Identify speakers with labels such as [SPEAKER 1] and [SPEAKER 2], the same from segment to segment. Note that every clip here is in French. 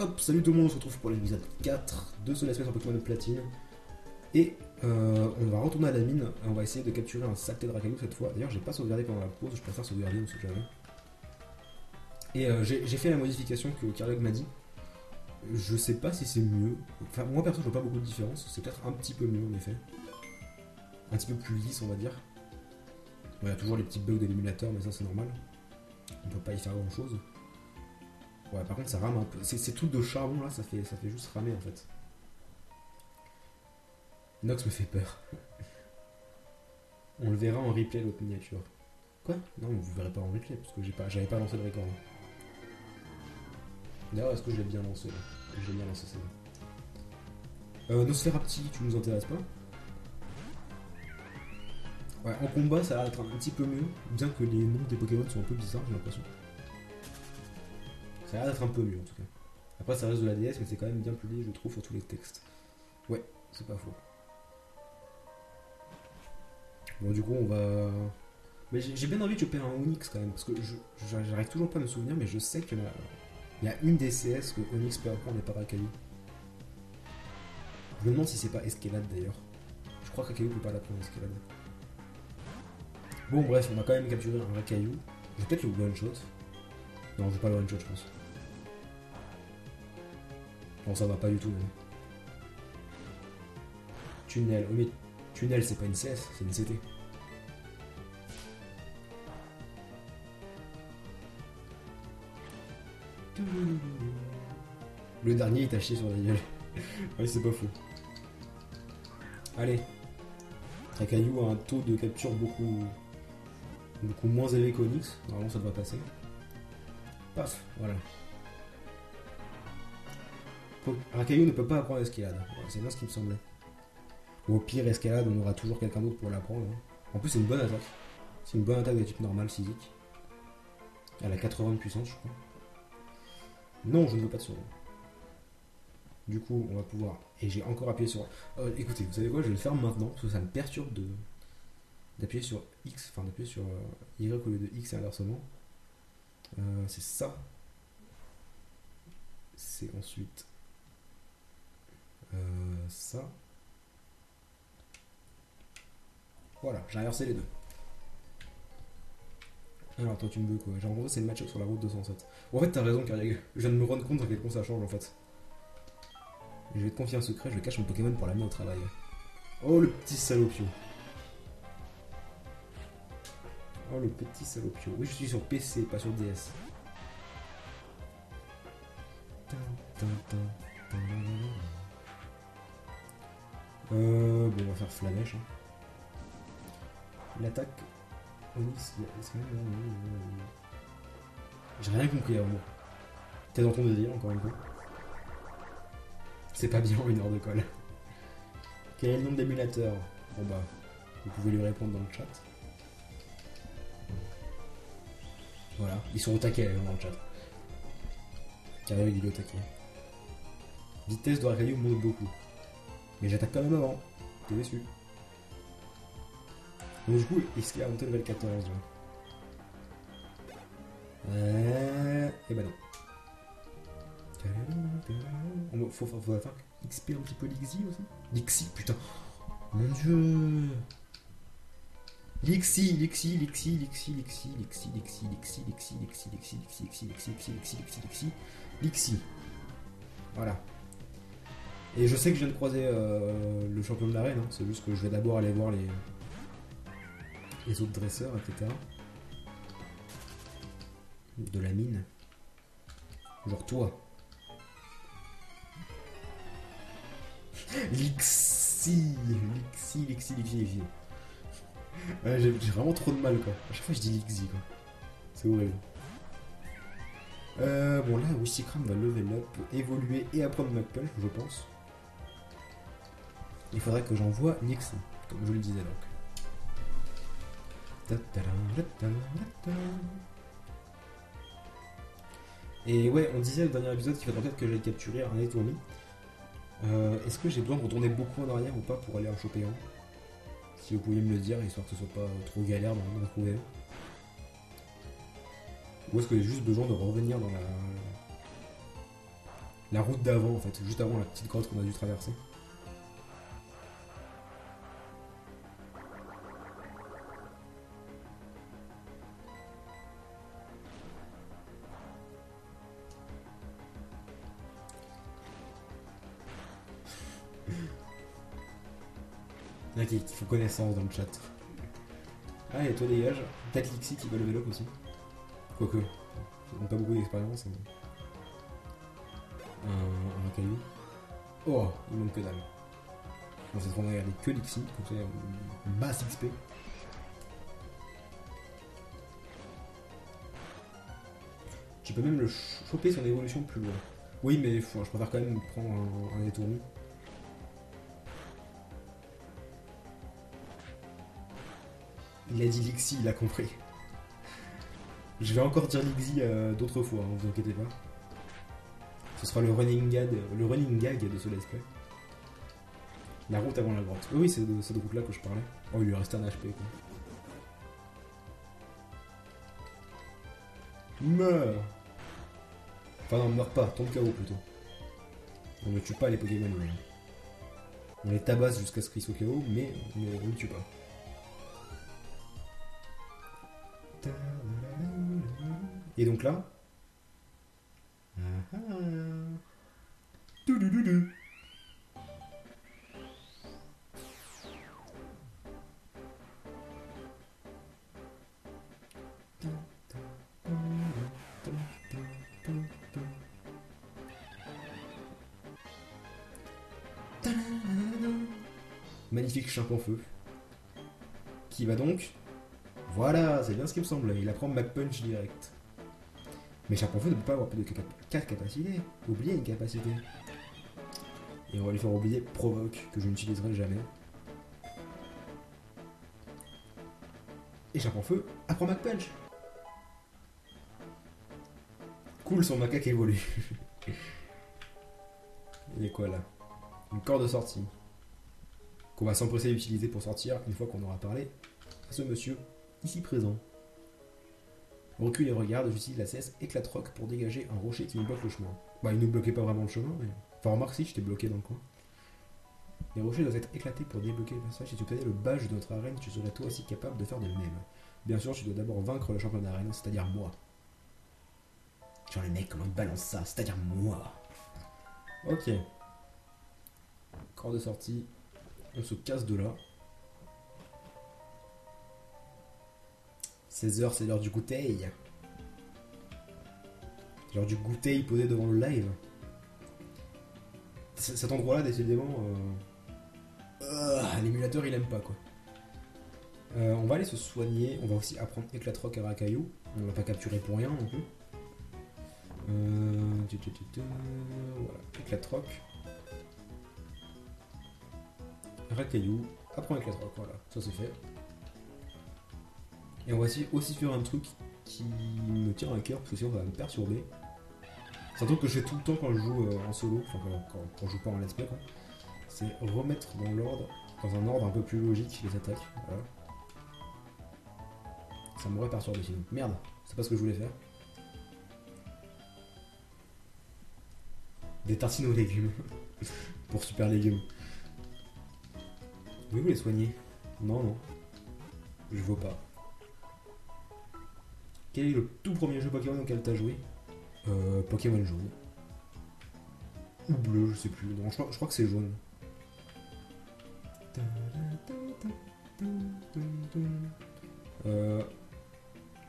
[SPEAKER 1] Hop, salut tout le monde, on se retrouve pour l'épisode 4 de ce Let's Play sur Pokémon de Platine. Et on va retourner à la mine, on va essayer de capturer un saleté de Rakaillou cette fois. D'ailleurs, j'ai pas sauvegardé pendant la pause, je préfère sauvegarder, on sait jamais. Et j'ai fait la modification que Carlog m'a dit. Je sais pas si c'est mieux. Enfin, moi perso, je vois pas beaucoup de différence. C'est peut-être un petit peu mieux en effet. Un petit peu plus lisse, on va dire. Bon, il y a toujours les petits bugs de l'émulateur, mais ça c'est normal. On peut pas y faire grand chose. Ouais, par contre, ça rame un peu. Ces trucs de charbon là, ça fait juste ramer en fait. Nox me fait peur. On le verra en replay, l'autre miniature. Quoi? Non, vous verrez pas en replay, parce que j'avais pas lancé le record. D'ailleurs, est-ce que je l'ai bien lancé là? Je l'ai bien lancé, c'est bon. Nosferapti, tu nous intéresses pas? Ouais, en combat, ça a l'air d'être un petit peu mieux, bien que les noms des Pokémon sont un peu bizarres, j'ai l'impression. Ça a l'air d'être un peu mieux en tout cas. Après, ça reste de la DS, mais c'est quand même bien plus lié, je trouve, sur tous les textes. Ouais, c'est pas faux. Bon, du coup, on va. Mais j'ai bien envie de choper un Onyx quand même, parce que j'arrive toujours pas à me souvenir, mais je sais qu'il y a une des CS que Onyx peut apprendre et pas Rakaillou. Je me demande si c'est pas Escalade d'ailleurs. Je crois que Rakaillou peut pas l'apprendre Escalade. Bon, bref, on va quand même capturer un Rakaillou. Je vais peut-être le one shot. Non, je vais pas le one shot, je pense. Non, ça va pas du tout, même. Tunnel. Oh, mais Tunnel, c'est pas une CS, c'est une CT. Le dernier il t'a chié sur la gueule. Ouais, c'est pas faux. Allez. Rakaillou a un taux de capture beaucoup moins élevé qu'Onyx. Normalement ça devrait passer. Paf, voilà. Rakaillou ne peut pas apprendre Escalade. Ouais, c'est bien ce qui me semblait. Ou au pire, Escalade, on aura toujours quelqu'un d'autre pour l'apprendre. Hein. En plus, c'est une bonne attaque. C'est une bonne attaque de type normal, physique. Elle a 80 de puissance, je crois. Non, je ne veux pas de surnom. Du coup, on va pouvoir. Et j'ai encore appuyé sur. Écoutez, vous savez quoi? Je vais le faire maintenant parce que ça me perturbe d'appuyer sur X, enfin d'appuyer sur Y au lieu de X et inversement. C'est ça. C'est ensuite ça. Voilà, j'ai inversé les deux. Alors toi tu me veux quoi? J'ai rencontré c'est le match-up sur la route 207. Bon, en fait t'as raison Carriag. Je viens de me rendre compte à quel point ça change en fait. Je vais te confier un secret, je cache mon Pokémon pour l'amener au travail. Oh le petit salopio. Oh le petit salopio. Oui je suis sur PC, pas sur DS. Bon on va faire Flamèche. Hein. L'attaque. Onyx. J'ai rien compris avant moi. T'es dans ton désir encore une fois. C'est pas bien une heure de colle. Quel est le nom de l'émulateur? Bon bah, vous pouvez lui répondre dans le chat. Voilà, ils sont au taquet les gens dans le chat. Carré, il est au taquet. Vitesse de Rakaillou monte beaucoup. Mais j'attaque quand même avant. T'es déçu. Donc du coup, est-ce qu'il a monté level 14 là? Et bah non. Faut attendre XP un petit peu Lixi aussi. Lixi, putain. Mon dieu. Lixi. Voilà. Et je sais que je viens de croiser le champion de l'arène, hein. C'est juste que je vais d'abord aller voir les autres dresseurs, etc. De la mine. Genre toi. Lixi. Ouais, j'ai vraiment trop de mal quoi. À chaque fois je dis Lixi quoi. C'est horrible. Bon là Wistikram va level up, évoluer et apprendre Mach Punch je pense. Il faudrait que j'envoie Lixi, comme je le disais donc. Et ouais, on disait au dernier épisode qu'il faudrait peut-être que j'aille capturer un Etourmi. Est-ce que j'ai besoin de retourner beaucoup en arrière ou pas pour aller en choper un? Si vous pouviez me le dire, histoire que ce soit pas trop galère d'en trouver un. Ou est-ce que j'ai juste besoin de revenir dans la... La route d'avant en fait, juste avant la petite grotte qu'on a dû traverser. Il y en a qui font connaissance dans le chat. Ah, et toi dégage. Peut-être Lixi qui va level up aussi. Quoique, ils n'ont pas beaucoup d'expérience. Hein. Un caillou. Oh, il manque que dalle. Bon, c'est qu'on a regardé que Lixi, comme ça, masse XP. Tu peux même le choper son évolution plus loin. Oui, mais je préfère quand même prendre un étourneau. Il a dit Lixi, il a compris. Je vais encore dire Lixi d'autres fois, hein, vous inquiétez pas. Ce sera le running gag de ce let's play. La route avant la grotte. Oui, c'est de cette route là que je parlais. Oh, il lui reste un HP quoi. Meurs. Enfin non, meurs pas, tombe KO plutôt. On ne tue pas les Pokémon. Mais... on les tabasse jusqu'à ce qu'ils soient KO, mais on ne les tue pas. Et donc là. Magnifique Chimpanfeu. Qui va donc... voilà, c'est bien ce qui me semblait. Il apprend Mach Punch direct. Mais Chimpanfeu ne peut pas avoir plus de 4 capacités. Oubliez une capacité. Et on va lui faire oublier Provoque, que je n'utiliserai jamais. Et Chimpanfeu apprend Mach Punch. Cool, son macaque évolue. Il est quoi là? Une corde de sortie. Qu'on va s'empresser d'utiliser pour sortir une fois qu'on aura parlé à ce monsieur ici présent. Recule et regarde, j'utilise la cesse éclate-roc pour dégager un rocher qui nous bloque le chemin. Bah, il nous bloquait pas vraiment le chemin, mais... enfin, remarque si, j'étais bloqué dans le coin. Les rochers doivent être éclatés pour débloquer le passage. Si tu obtenais le badge de notre arène, tu serais toi aussi capable de faire de même. Bien sûr, tu dois d'abord vaincre le champion d'arène, c'est-à-dire moi. Genre, les mecs, comment ils balancent ça? C'est-à-dire moi. Ok. Corps de sortie. On se casse de là. 16h, c'est l'heure du goûter. C'est l'heure du goûter posé devant le live. Cet endroit-là, décidément, l'émulateur il aime pas quoi. On va aller se soigner. On va aussi apprendre éclate-roc à Racaillou. On l'a pas capturé pour rien non plus. Voilà, éclate-roc. Racaillou, apprends éclate-roc, voilà, ça c'est fait. Et on va aussi faire un truc qui me tient à cœur parce que sinon ça va me perturber. C'est un truc que je fais tout le temps quand je joue en solo, enfin quand je joue pas en let's play quoi. C'est remettre dans l'ordre, dans un ordre un peu plus logique les attaques. Voilà. Ça m'aurait perturbé sinon. Merde, c'est pas ce que je voulais faire. Des tartines aux légumes. Pour super légumes. Pouvez-vous les soigner? Non, non. Je veux pas. Quel est le tout premier jeu Pokémon auquel t'as joué? Pokémon jaune. Ou bleu, je sais plus. Non, je crois que c'est jaune.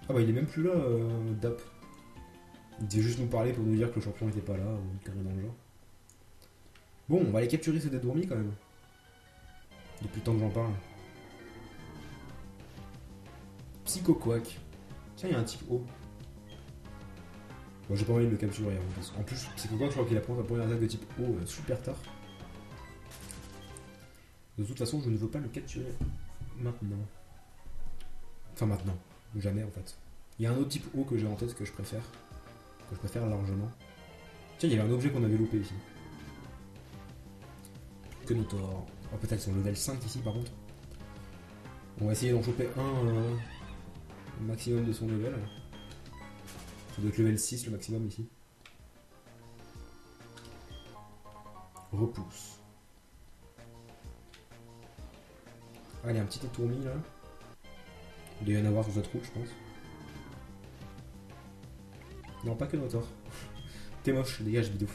[SPEAKER 1] Ah bah il est même plus là, Dap. Il devait juste nous parler pour nous dire que le champion était pas là, ou une connerie dans le genre. Bon, on va aller capturer ce Dédormi quand même. Depuis le temps que j'en parle. Psycho Quack. Tiens, il y a un type haut. Bon, j'ai pas envie de le capturer. Hein, en plus, Psycho Quack, je crois qu'il apprend sa première attaque de type haut super tard. De toute façon, je ne veux pas le capturer maintenant. Enfin, maintenant. Jamais, en fait. Il y a un autre type haut que j'ai en tête que je préfère. Que je préfère largement. Tiens, il y avait un objet qu'on avait loupé ici. Que nos torts. Oh, peut-être qu'ils sont level 5 ici, par contre. On va essayer d'en choper un au maximum de son level. Ça doit être level 6 le maximum ici. Repousse. Allez, un petit étourmi là. Il doit y en avoir sur cette route, je pense. Non, pas que Notor. T'es moche, dégage, bidou.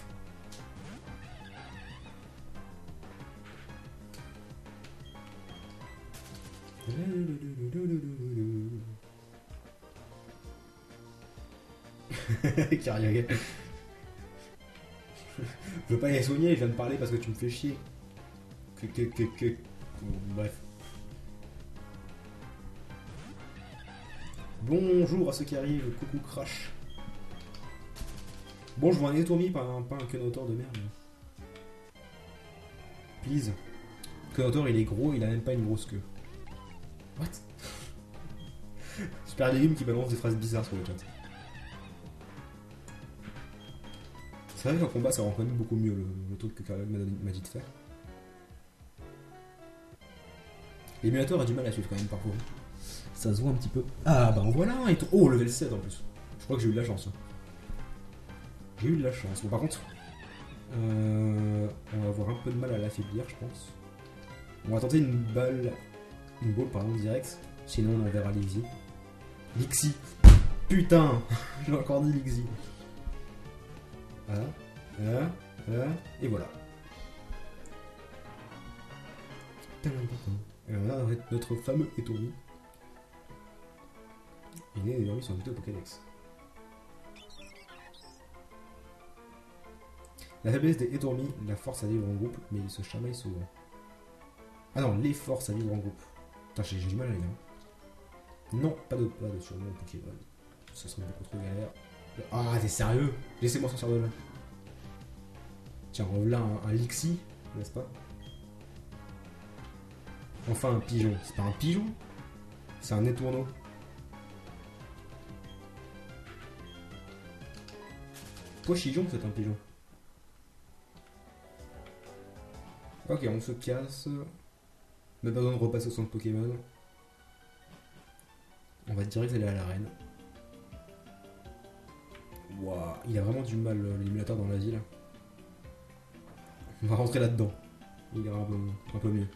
[SPEAKER 1] Carrière. Je veux pas les soigner, je viens de parler parce que tu me fais chier. Bref. Bonjour à ceux qui arrivent, coucou Crash. Bon, je vois un étourmi, pas un Kenotor de merde. Please. Kenotor, il est gros, il a même pas une grosse queue. What? Super Légume qui balance des phrases bizarres sur le chat. C'est vrai qu'en combat, ça rend quand même beaucoup mieux le truc que Karel m'a dit de faire. L'émulateur a du mal à suivre quand même parfois. Ça se voit un petit peu. Ah bah en voilà un. Oh, level 7 en plus. Je crois que j'ai eu de la chance. J'ai eu de la chance. Bon, par contre, on va avoir un peu de mal à l'affaiblir, je pense. On va tenter une balle pardon, direct. Sinon, on enverra Lixie. Lixie. Putain. J'ai encore dit Lixie. Voilà. Et voilà. Et on a notre fameux étourmi. Il est d'ailleurs mis sur une vidéo Pokédex. La faiblesse des étourmis, la force à vivre en groupe, mais ils se chamaillent souvent. Ah non, les forces à vivre en groupe. Putain, j'ai du mal à les dire. Non, pas de surnom Pokémon. Ce serait beaucoup trop galère. Ah, t'es sérieux? Laissez-moi sortir de là. Tiens, voilà un Lixie, n'est-ce pas? Enfin un pigeon. C'est pas un pigeon? C'est un étourneau. Pochigeon, c'est un pigeon. Ok, on se casse. Même pas besoin de repasser au centre Pokémon. On va direct aller à l'arène. Waouh, il a vraiment du mal l'émulateur dans la ville. On va rentrer là-dedans. Il ira un peu mieux.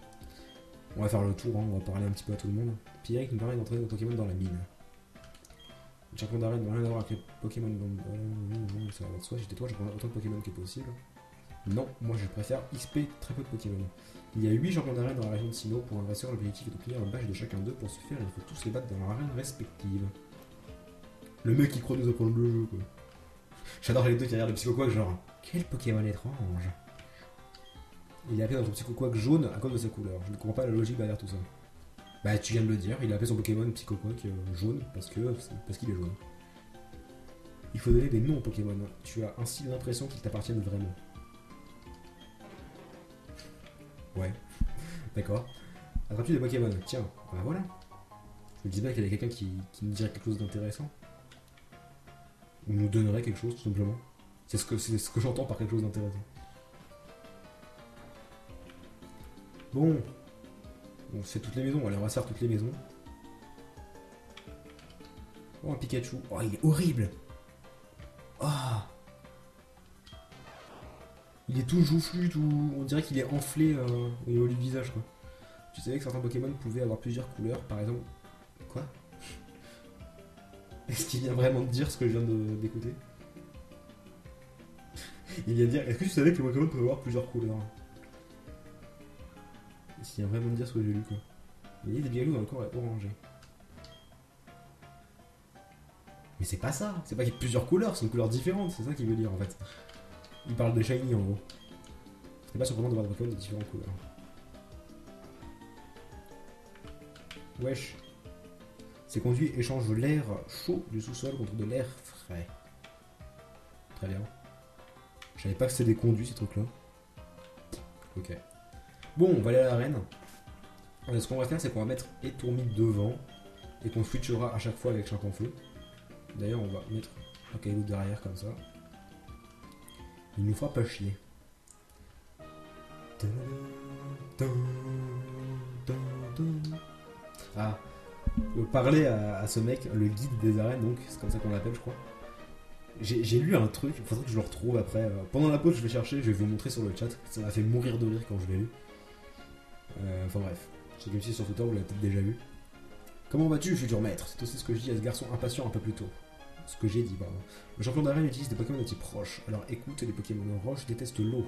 [SPEAKER 1] On va faire le tour, hein, on va parler un petit peu à tout le monde. Pierrick nous permet d'entraîner nos Pokémon dans la mine. Le champion d'arène n'a rien à voir avec les Pokémon. Ça va de soi, j'étais toi, je prends autant de Pokémon que possible. Non, moi je préfère XP très peu de Pokémon. Il y a 8 champions d'arène dans la région de Sinnoh. Pour un dresseur, l'objectif est d'obtenir un badge de chacun d'eux. Pour ce faire, il faut tous les battre dans leur arène respective. Le mec qui croit nous apprendre le jeu, quoi. J'adore les deux qui regardent le Psychoquack, genre, quel Pokémon étrange. Il est appelé dans son Psychoquack jaune à cause de sa couleur. Je ne comprends pas la logique derrière tout ça. Bah, tu viens de le dire, il a appelé son Pokémon Psychoquack jaune parce qu'il est jaune. Il faut donner des noms aux Pokémon. Tu as ainsi l'impression qu'ils t'appartiennent vraiment. Ouais, d'accord. Attrape-tu des Pokémon? Tiens, bah voilà. Je me disais bien qu'il y avait quelqu'un qui nous dirait quelque chose d'intéressant. Ou nous donnerait quelque chose, tout simplement. C'est ce que j'entends par quelque chose d'intéressant. Bon. On fait toutes les maisons. Allez, on va se faire toutes les maisons. Oh, un Pikachu. Oh, il est horrible. Ah. Il est tout joufflu, tout... On dirait qu'il est enflé au niveau du visage, quoi. Tu savais que certains Pokémon pouvaient avoir plusieurs couleurs, par exemple... Quoi? Est-ce qu'il vient vraiment de dire ce que je viens d'écouter? Il vient de dire... Est-ce que tu savais que les Pokémon peuvent avoir plusieurs couleurs? Est-ce qu'il vient vraiment de dire ce que j'ai lu, quoi? Il y a des Bigalous dans le corps orangé. Mais c'est pas ça! C'est pas qu'il y ait plusieurs couleurs, c'est une couleur différente, c'est ça qu'il veut dire, en fait. Il parle de shiny en gros. C'est pas surprenant de voir des Pokémon de différentes couleurs. Wesh. Ces conduits échangent l'air chaud du sous-sol contre de l'air frais. Très bien. Je savais pas que c'était des conduits ces trucs là. Ok. Bon, on va aller à l'arène. Ce qu'on va faire, c'est qu'on va mettre étourmi devant et qu'on switchera à chaque fois avec Champ en feu. D'ailleurs, on va mettre un caillou derrière comme ça. Il nous fera pas chier. Ah, parler à ce mec, le guide des arènes, donc c'est comme ça qu'on l'appelle, je crois. J'ai lu un truc, il faudrait que je le retrouve après. Pendant la pause, je vais chercher, je vais vous montrer sur le chat. Ça m'a fait mourir de rire quand je l'ai lu. Enfin bref, c'est comme si sur Twitter, vous l'avez peut-être déjà vu. Comment vas-tu, futur maître? C'est aussi ce que je dis à ce garçon impatient un peu plus tôt. Ce que j'ai dit, pardon. Le champion d'arène utilise des Pokémon de type roche. Alors écoute, les Pokémon roche détestent l'eau.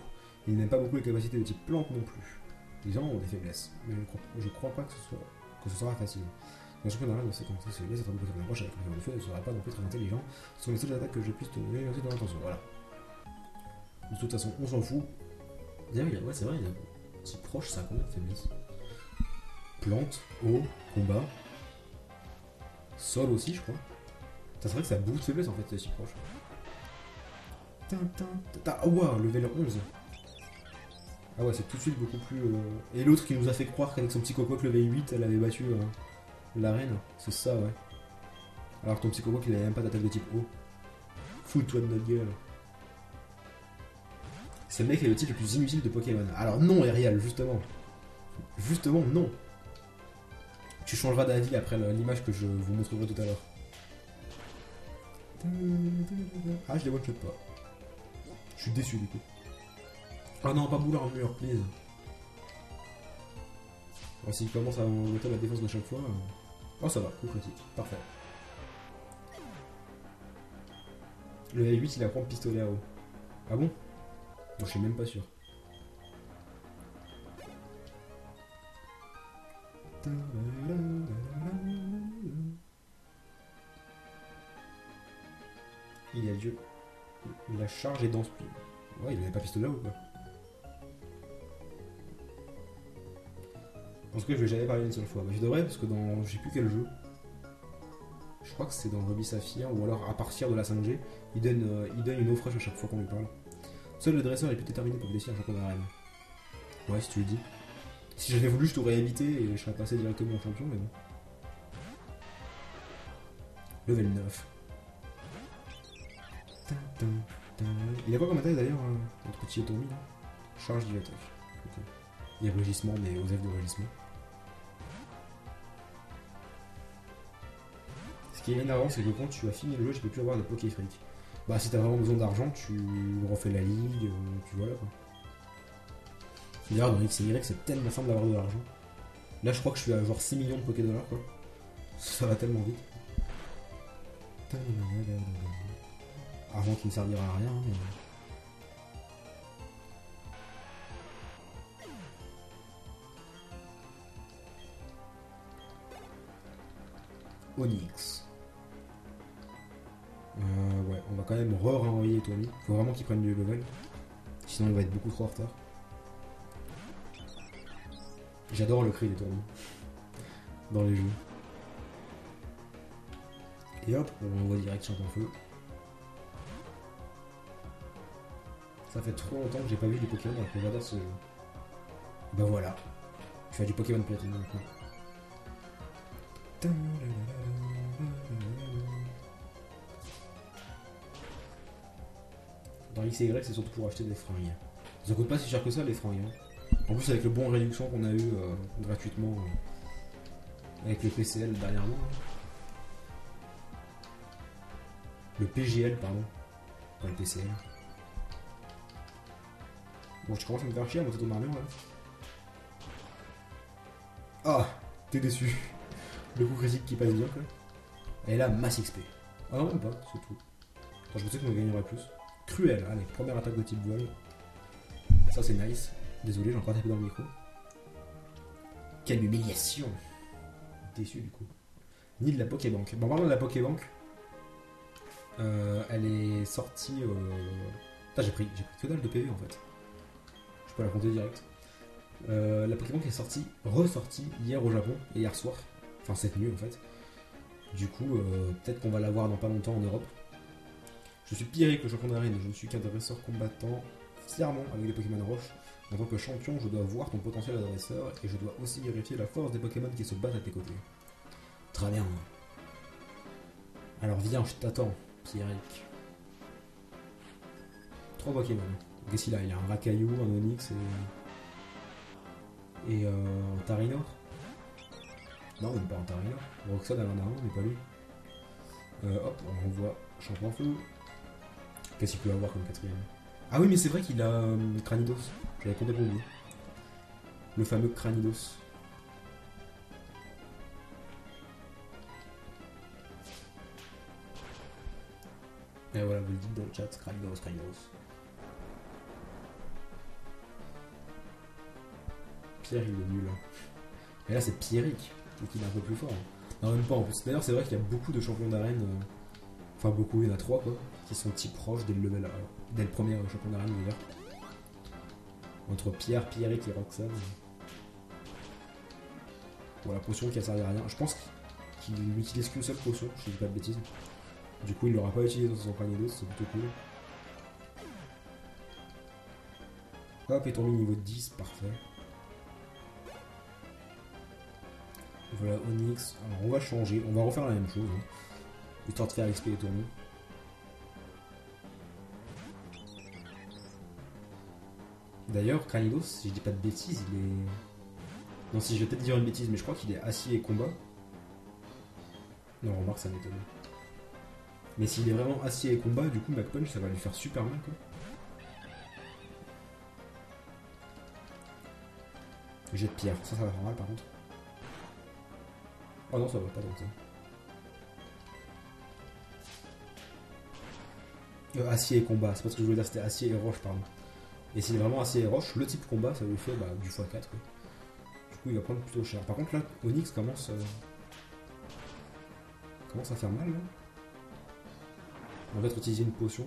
[SPEAKER 1] Ils n'aiment pas beaucoup les capacités de type plante non plus. Les gens ont des faiblesses, mais je crois pas que ce sera facile. Le champion d'arène, dans ces contextes faiblesses, être un Pokémon roche avec un Pokémon de feu ne serait pas non plus très intelligent. Ce sont les seules attaques que je puisse te donner aussi dans l'intention. Voilà. De toute façon, on s'en fout. D'ailleurs, ouais, c'est vrai, il y a type roche, ça a combien de faiblesses? Plante, eau, combat. Sol aussi, je crois. C'est vrai que ça a beaucoup de faiblesse en fait, c'est si proche. Oh wow, level 11. Ah ouais, c'est tout de suite beaucoup plus. Et l'autre qui nous a fait croire qu'avec son petit cocoque level 8, elle avait battu la reine. C'est ça, ouais. Alors ton petit cocoque, il avait même pas d'attaque de type eau. Fous-toi de notre gueule. C'est le mec qui est le type le plus inutile de Pokémon. Alors non, Ariel, justement. Justement, non. Tu changeras d'avis après l'image que je vous montrerai tout à l'heure. Ah, je les one-shot pas. Je suis déçu du coup. Ah non, pas boulard mur, please. Alors, s'il commence à monter la défense de chaque fois. Oh, ça va, coup critique. Parfait. Le A8, il apprend pistolet à eau. Ah bon? Non, je suis même pas sûr. Il a Dieu. La charge est dans ce pli. Ouais, il avait pas pistolet ou quoi? En tout cas, je vais jamais parler une seule fois. Mais je devrais, parce que dans. Je sais plus quel jeu. Je crois que c'est dans Ruby Saphir, ou alors à partir de la 5G, il donne une eau fraîche à chaque fois qu'on lui parle. Seul le dresseur est plus déterminé pour décider un champion d'arène. Ouais, si tu le dis. Si j'avais voulu, je t'aurais évité et je serais passé directement en champion, mais bon. Level 9. Il a quoi comme attaque d'ailleurs, notre petit Otomi là? Charge du attaque. Okay. Il y a rugissement, mais aux de rugissement. Ce qui est énervant, c'est que quand tu as fini le jeu, tu peux plus avoir de Pokéfreak. Bah, si t'as vraiment besoin d'argent, tu refais la ligue, tu vois là quoi. D'ailleurs, dans X et Y, c'est tellement simple d'avoir de l'argent. Là, je crois que je suis à genre 6 millions de Pokédollars quoi. Ça va tellement vite. Argent qui ne servira à rien, mais. Onyx. Ouais, on va quand même renvoyer Tommy. Faut vraiment qu'il prenne du level. Sinon, il va être beaucoup trop en retard. J'adore le cri des Tommy dans les jeux. Et hop, on envoie direct champ en feu. Ça fait trop longtemps que j'ai pas vu des Pokémon alors que j'adore ce jeu. Bah voilà. Je fais du Pokémon Platine maintenant. Dans X et Y, c'est surtout pour acheter des fringues. Ça coûte pas si cher que ça les fringues. Hein. En plus, avec le bon réduction qu'on a eu gratuitement avec le PCL dernièrement. Le PGL, pardon. Pas le PCL. Bon, je commence à me faire chier à monter ton armure là. Ah, t'es déçu. Le coup critique qui passe bien quoi. Et là, masse XP. Ah non, même pas, c'est tout. Attends, je pensais qu'on gagnerait plus. Cruel, allez, première attaque de type vol. Ça c'est nice. Désolé, j'ai encore tapé dans le micro. Quelle humiliation. Déçu du coup. Ni de la Pokébank. Bon, parlons de la Pokébank. Elle est sortie. Putain, j'ai pris que dalle de PV en fait. Je peux la compter direct. La Pokébank est ressortie hier au Japon et hier soir. Enfin cette nuit en fait. Du coup, peut-être qu'on va la voir dans pas longtemps en Europe. Je suis Pierrick, le champion d'arène, je ne suis qu'un dresseur combattant fièrement avec les Pokémon roches. En tant que champion, je dois voir ton potentiel adresseur et je dois aussi vérifier la force des Pokémon qui se battent à tes côtés. Très bien. Alors viens, je t'attends, Pierrick. 3 Pokémon. Qu'est-ce qu'il a? Il a un Rakayu, un Onix et un Tarinor. Non, même pas un Tarinor. Roxanne, elle en a un, mais pas lui. Hop, on renvoie champ en feu. Qu'est-ce qu'il peut avoir comme quatrième? Ah oui, mais c'est vrai qu'il a Cranidos. J'avais complètement oublié. Le fameux Cranidos. Et voilà, vous le dites dans le chat, Cranidos, Cranidos. Pierre, il est nul. Et là, c'est Pierrick, donc il est un peu plus fort. Non, même pas en plus. D'ailleurs, c'est vrai qu'il y a beaucoup de champions d'arène. Enfin, beaucoup, il y en a 3 quoi. Qui sont si proches dès le level. Dès le premier champion d'arène ouvert. Entre Pierre, Pierrick et Roxanne. Bon, la potion qui a servi à rien. Je pense qu'il n'utilise qu'une seule potion, je dis pas de bêtises. Du coup, il l'aura pas utilisé dans son panier d'eau, c'est plutôt cool. Hop, est tombé niveau 10, parfait. Voilà, Onyx. Alors, on va changer, on va refaire la même chose. Hein, histoire de faire XP et tourner. D'ailleurs, Cranidos, si je dis pas de bêtises, il est. Non, si je vais peut-être dire une bêtise, mais je crois qu'il est acier et combat. Non, remarque, ça m'étonne. Mais s'il est vraiment acier et combat, du coup, McPunch, ça va lui faire super mal, quoi. Jet de pierre, ça va faire mal, par contre. Oh non, ça va pas donc ça. Acier et combat, c'est pas ce que je voulais dire, c'était acier et roche, pardon. Et s'il est vraiment acier et roche, le type combat, ça lui fait du x4, quoi. Du coup, il va prendre plutôt cher. Par contre, là, Onyx commence à faire mal, là. On va peut-être utiliser une potion.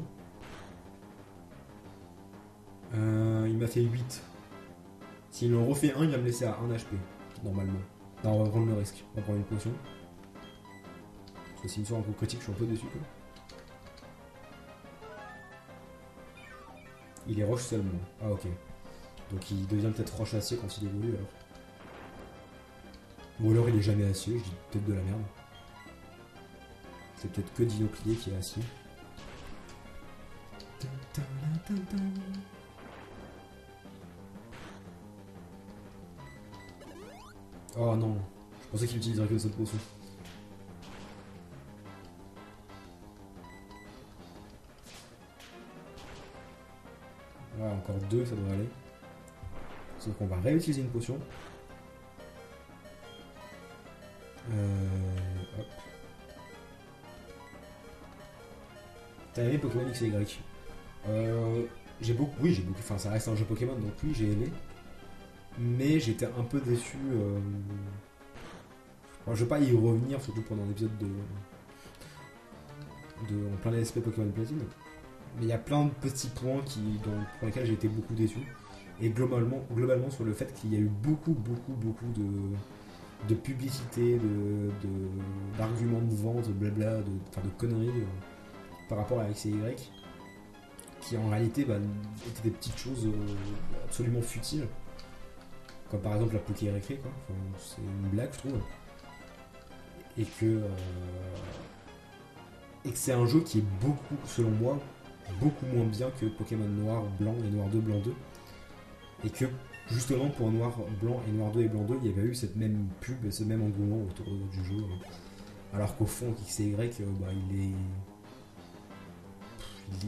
[SPEAKER 1] Il m'a fait 8. S'il en refait un, il va me laisser à 1 HP, normalement. Non, on va prendre le risque. On va prendre une potion. Parce que s'il me sort un coup critique, je suis un peu déçu, quoi. Il est roche seulement. Ah, ok. Donc il devient peut-être roche acier quand il évolue, alors. Ou alors il est jamais acier, je dis peut-être de la merde. C'est peut-être que Dinoclier qui est acier. Oh non, je pensais qu'il utiliserait que cette potion. Voilà, encore 2, ça devrait aller. Sauf qu'on va réutiliser une potion. Hop. T'as aimé Pokémon X et Y? J'ai beaucoup, oui, j'ai beaucoup, enfin ça reste un jeu Pokémon, donc oui, j'ai aimé. Mais j'étais un peu déçu. Enfin, je vais pas y revenir, surtout pendant l'épisode en plein LSP Pokémon Platine. Mais il y a plein de petits points pour lesquels j'ai été beaucoup déçu. Et globalement sur le fait qu'il y a eu beaucoup de publicité, d'arguments de vente, blabla, de conneries par rapport à X et Y, qui en réalité étaient des petites choses absolument futiles. Comme par exemple la Poké Récré, quoi. Enfin, c'est une blague, je trouve. Et que c'est un jeu qui est beaucoup, selon moi, beaucoup moins bien que Pokémon Noir, Blanc et Noir 2, Blanc 2. Et que justement pour Noir, Blanc et Noir 2 et Blanc 2, il y avait eu cette même pub et ce même engouement autour du jeu. Alors qu'au fond, X et Y,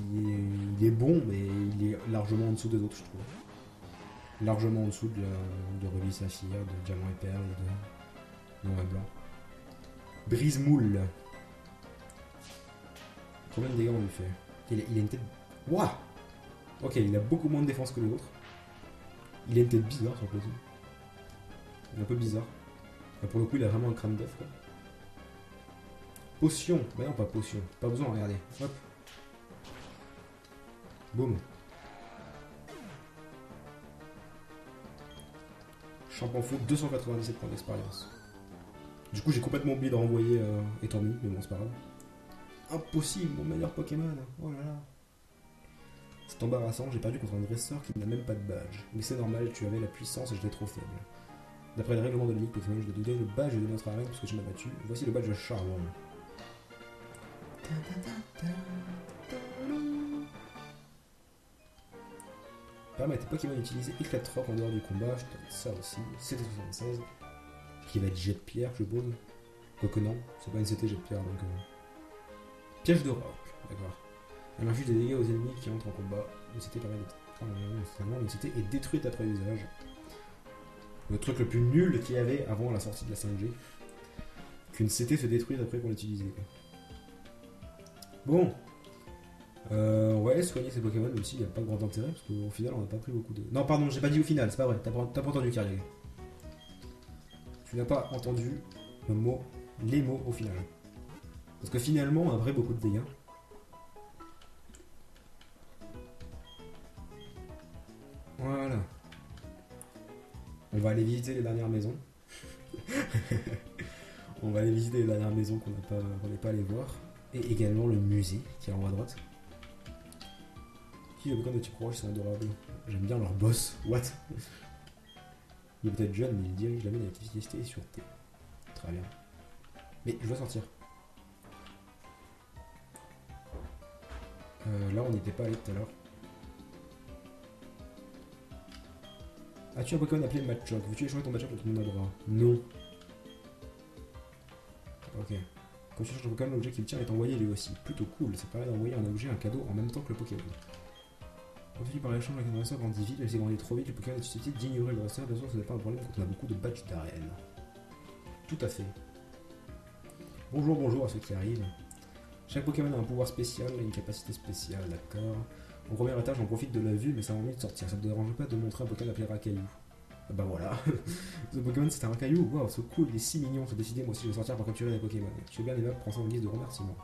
[SPEAKER 1] il est bon, mais il est largement en dessous des autres, je trouve. Largement en dessous de Rubis Saphir, de Diamant et Perle, de Noir et Blanc. Brise-moule. Combien de dégâts on lui fait? Il a une tête... Wouah! Ok, il a beaucoup moins de défense que les autres. Il a une tête bizarre sur le côté. Il est un peu bizarre. Là, pour le coup, il a vraiment un crâne d'œuf, quoi. Potion. Bah non, pas potion. Pas besoin, regardez. Hop. Boum. Champ en feu, 297 points d'expérience. Du coup, j'ai complètement oublié de renvoyer Étendu, mais bon, c'est pas grave. Impossible, mon meilleur Pokémon. Oh là là. C'est embarrassant, j'ai perdu contre un dresseur qui n'a même pas de badge. Mais c'est normal, tu avais la puissance et j'étais trop faible. D'après le règlement de la Ligue Pokémon, je dois donner le badge de notre arène parce que je m'as battu. Voici le badge de Charbon. Permet à tes Pokémon d'utiliser éclat de roc en dehors du combat. Je te donne ça aussi. CT76. Qui va être jet de pierre, je suppose. Quoique non, c'est pas une CT jet de pierre donc. Piège de roc, d'accord. Elle inflige des dégâts aux ennemis qui entrent en combat. Une CT permet d'être. Une CT est détruite après usage. Le truc le plus nul qu'il y avait avant la sortie de la 5G. Qu'une CT se détruise après qu'on l'utilise. Bon. On va aller soigner ces Pokémon, même s'il n'y a pas grand intérêt, parce qu'au final on n'a pas pris beaucoup de. Non, pardon, j'ai pas dit au final, c'est pas vrai, t'as pas entendu Kyriel. Tu n'as pas entendu les mots au final. Parce que finalement on a pris beaucoup de dégâts. Voilà. On va aller visiter les dernières maisons. On va aller visiter les dernières maisons qu'on n'est pas allé voir. Et également le musée qui est en haut à droite. Qui les Pokémon de type rouge sont adorables. J'aime bien leur boss. What? Il est peut-être jeune, mais il dirige la mine avec efficacité et sûreté. Très bien. Mais je dois sortir. Là, on n'était pas allé tout à l'heure. As-tu un Pokémon appelé Machop? Veux-tu échanger ton Machop contre mon Abra? Non. Ok. Quand tu cherches un Pokémon, l'objet qu'il tient est envoyé lui aussi. Plutôt cool, ça permet d'envoyer un objet, un cadeau en même temps que le Pokémon. Obtenu par l'échange avec un dresseur grandit vite, mais s'il grandit trop vite, le Pokémon est susceptible d'ignorer le dresseur. Bien sûr, ce n'est pas un problème quand on a beaucoup de badges d'arène. Tout à fait. Bonjour à ceux qui arrivent. Chaque Pokémon a un pouvoir spécial et une capacité spéciale, d'accord. Au premier étage, on profite de la vue, mais ça a envie de sortir. Ça ne te dérange pas de montrer un Pokémon appelé Rakaillou? Ah bah voilà. Ce Pokémon c'est un Rakaillou. Waouh, c'est cool, il est si mignon. C'est décidé, moi aussi je vais sortir pour capturer des Pokémon. Je sais bien les meubles, prends ça en guise de remerciement.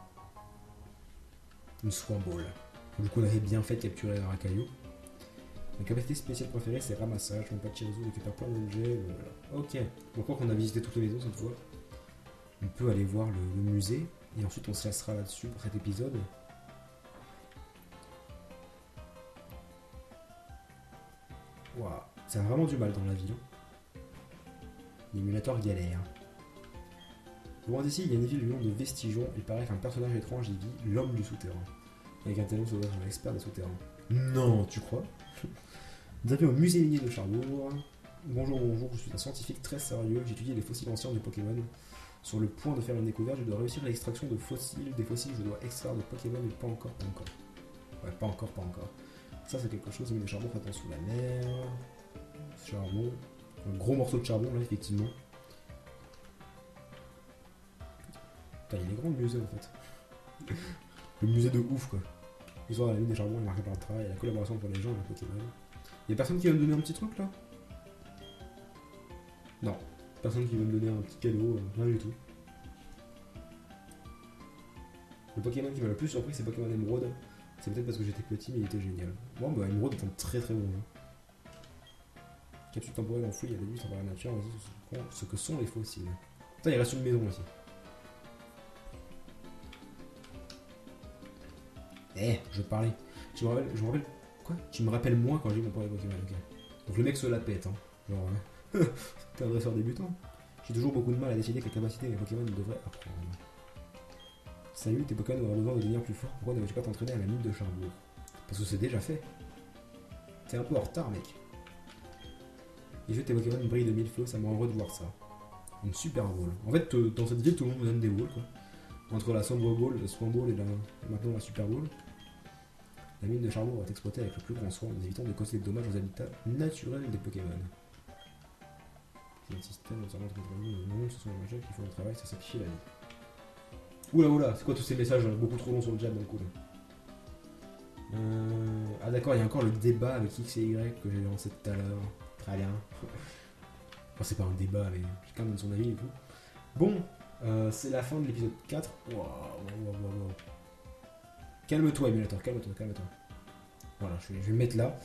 [SPEAKER 1] Une Swamball. Du coup, on avait bien fait de capturer un Rakaillou. Ma capacité spéciale préférée, c'est ramassage. Mon Pachirisu récupère plein d'objets. Voilà. Ok. Je crois qu'on a visité toutes les maisons cette fois. On peut aller voir le musée. Et ensuite, on se laissera là-dessus pour cet épisode. Waouh. Ça a vraiment du mal dans la ville. L'émulateur galère. Loin d'ici, il y a une ville du nom de Vestigion. Il paraît qu'un personnage étrange y vit, l'homme du souterrain. Avec un talent, ça doit être un expert des souterrains. Non, tu crois? Bienvenue au musée minier de Charbourg. Bonjour, je suis un scientifique très sérieux. J'étudie les fossiles anciens du Pokémon. Sur le point de faire une découverte, je dois réussir l'extraction de fossiles. Des fossiles, je dois extraire de Pokémon, mais pas encore. Ouais, pas encore. Ça, c'est quelque chose, mine de charbon, fait sous la mer. Charbon. Un gros morceau de charbon, là, effectivement. Putain, il est grand le musée, en fait. Le musée de ouf, quoi. L'histoire de la mine des charbons est marquée par le travail et la collaboration pour les gens et les Pokémon. Y'a personne qui va me donner un petit truc, là? Non. Personne qui va me donner un petit cadeau, rien du tout. Le Pokémon qui m'a le plus surpris, c'est Pokémon Emerald. C'est peut-être parce que j'étais petit, mais il était génial. Bon, bah, Emerald est un très très bon jeu. Capsule temporelle enfouie, il y a des lustres par la nature, vas-y, ce que sont les fossiles. Putain, il reste une maison aussi. Je parlais. Je me rappelle. Quoi? Tu me rappelles moins quand j'ai mon premier Pokémon, ok. Donc le mec se la pète, hein. Genre, t'es un dresseur débutant. J'ai toujours beaucoup de mal à décider quelle capacité mes Pokémon devraient apprendre. Salut, tes Pokémon auront besoin de devenir plus forts. Pourquoi ne veux-tu pas t'entraîner à la mine de Charbourg? Parce que c'est déjà fait. T'es un peu en retard, mec. Les jeux de tes Pokémon brillent de mille feux, ça me rend heureux de voir ça. Une super ball. En fait, dans cette ville, tout le monde me donne des balls, quoi. Entre la sombre ball, la swamp ball et maintenant la super ball. La mine de Charbourg va être exploitée avec le plus grand soin en évitant de causer des dommages aux habitats naturels des Pokémon. C'est un système entièrement de ce sont les majeurs qui font le travail, ça sacrifie la vie. Oula, c'est quoi tous ces messages beaucoup trop longs sur le chat d'un coup là? Ah d'accord, il y a encore le débat avec X et Y que j'ai lancé tout à l'heure. Très bien. Enfin, c'est pas un débat, mais chacun donne son avis et tout. Bon, c'est la fin de l'épisode 4. Waouh. Calme-toi, émulateur, calme-toi. Voilà, je vais me mettre là.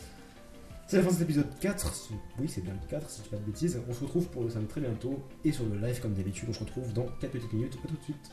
[SPEAKER 1] C'est la fin de cet épisode 4. Oui, c'est bien le 4, si je dis pas de bêtises. On se retrouve pour le 5 très bientôt. Et sur le live, comme d'habitude, on se retrouve dans 4 petites minutes. A tout de suite.